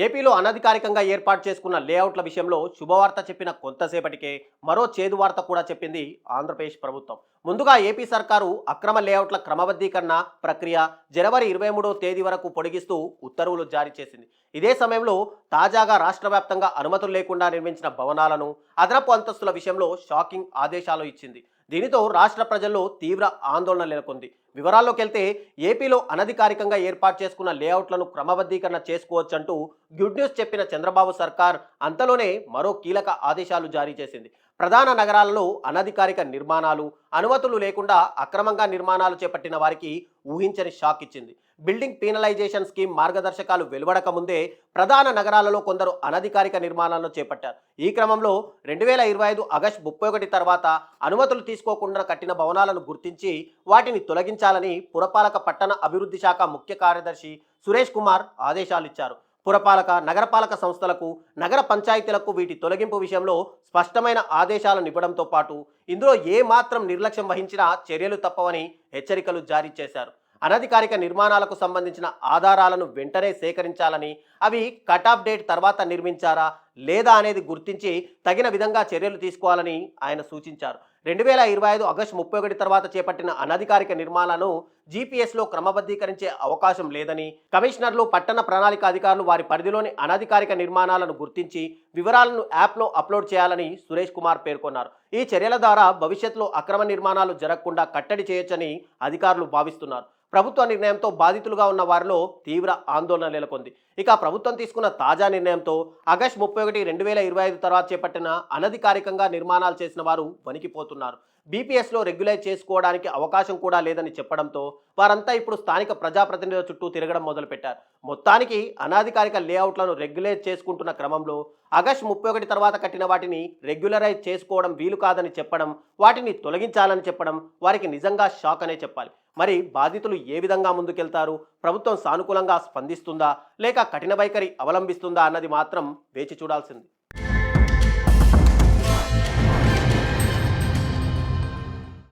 ఏపీలో అనధికారికంగా ఏర్పాటు చేసుకున్న లేఅవుట్ల విషయంలో శుభవార్త చెప్పిన కొంతసేపటికే మరో చేదు వార్త కూడా చెప్పింది ఆంధ్రప్రదేశ్ ప్రభుత్వం. ముందుగా ఏపీ సర్కారు అక్రమ లేఅవుట్ల క్రమబద్ధీకరణ ప్రక్రియ జనవరి 23వ తేదీ వరకు పొడిగిస్తూ ఉత్తర్వులు జారీ చేసింది. ఇదే సమయంలో తాజాగా రాష్ట్ర వ్యాప్తంగా అనుమతులు లేకుండా నిర్మించిన భవనాలను అదనపు అంతస్తుల విషయంలో షాకింగ్ ఆదేశాలు ఇచ్చింది. దీనితో రాష్ట్ర ప్రజల్లో తీవ్ర ఆందోళన నెలకొంది. వివరాల్లోకి వెళ్తే ఏపీలో అనధికారికంగా ఏర్పాటు చేసుకున్న లేఅవుట్లను క్రమబద్ధీకరణ చేసుకోవచ్చంటూ గుడ్ న్యూస్ చెప్పిన చంద్రబాబు సర్కార్ అంతలోనే మరో కీలక ఆదేశాలు జారీ చేసింది. ప్రధాన నగరాలలో అనధికారిక నిర్మాణాలు, అనుమతులు లేకుండా అక్రమంగా నిర్మాణాలు చేపట్టిన వారికి ఊహించని షాక్ ఇచ్చింది. బిల్డింగ్ పీనలైజేషన్ స్కీమ్ మార్గదర్శకాలు వెలువడక ముందే ప్రధాన నగరాలలో కొందరు అనధికారిక నిర్మాణాలను చేపట్టారు. ఈ క్రమంలో 2025 ఆగస్టు 31 తర్వాత అనుమతులు తీసుకోకుండా కట్టిన భవనాలను గుర్తించి వాటిని తొలగించాలని పురపాలక పట్టణ అభివృద్ధి శాఖ ముఖ్య కార్యదర్శి సురేష్ కుమార్ ఆదేశాలు ఇచ్చారు. పురపాలక నగరపాలక సంస్థలకు, నగర పంచాయతీలకు వీటి తొలగింపు విషయంలో స్పష్టమైన ఆదేశాలను ఇవ్వడంతో పాటు ఇందులో ఏ మాత్రం నిర్లక్ష్యం వహించినా చర్యలు తప్పవని హెచ్చరికలు జారీ చేశారు. అనధికారిక నిర్మాణాలకు సంబంధించిన ఆధారాలను వెంటనే సేకరించాలని, అవి కట్ ఆఫ్ డేట్ తర్వాత నిర్మించారా లేదా అనేది గుర్తించి తగిన విధంగా చర్యలు తీసుకోవాలని ఆయన సూచించారు. 2025 ఆగస్టు 31 తర్వాత చేపట్టిన అనధికారిక నిర్మాణాలను జీపీఎస్లో క్రమబద్ధీకరించే అవకాశం లేదని, కమిషనర్లు, పట్టణ ప్రణాళిక అధికారులు వారి పరిధిలోని అనధికారిక నిర్మాణాలను గుర్తించి వివరాలను యాప్లో అప్లోడ్ చేయాలని సురేష్ కుమార్ పేర్కొన్నారు. ఈ చర్యల ద్వారా భవిష్యత్తులో అక్రమ నిర్మాణాలు జరగకుండా కట్టడి చేయొచ్చని అధికారులు భావిస్తున్నారు. ప్రభుత్వ నిర్ణయంతో బాధితులుగా ఉన్న వారిలో తీవ్ర ఆందోళన నెలకొంది. ఇక ప్రభుత్వం తీసుకున్న తాజా నిర్ణయంతో ఆగస్టు 31, 2025 తర్వాత చేపట్టిన అనధికారికంగా నిర్మాణాలు చేసిన వారు వణికిపోతున్నారు. బీపీఎస్లో రెగ్యులైజ్ చేసుకోవడానికి అవకాశం కూడా లేదని చెప్పడంతో వారంతా ఇప్పుడు స్థానిక ప్రజాప్రతినిధుల చుట్టూ తిరగడం మొదలుపెట్టారు. మొత్తానికి అనధికారిక లేఅవుట్లను రెగ్యులైజ్ చేసుకుంటున్న క్రమంలో ఆగస్టు 31 తర్వాత కట్టిన వాటిని రెగ్యులరైజ్ చేసుకోవడం వీలు కాదని చెప్పడం, వాటిని తొలగించాలని చెప్పడం వారికి నిజంగా షాక్ అనే చెప్పాలి. మరి బాధితులు ఏ విధంగా ముందుకెళ్తారు? ప్రభుత్వం సానుకూలంగా స్పందిస్తుందా లేక కఠిన వైఖరి అవలంబిస్తుందా అన్నది మాత్రం వేచి చూడాల్సింది.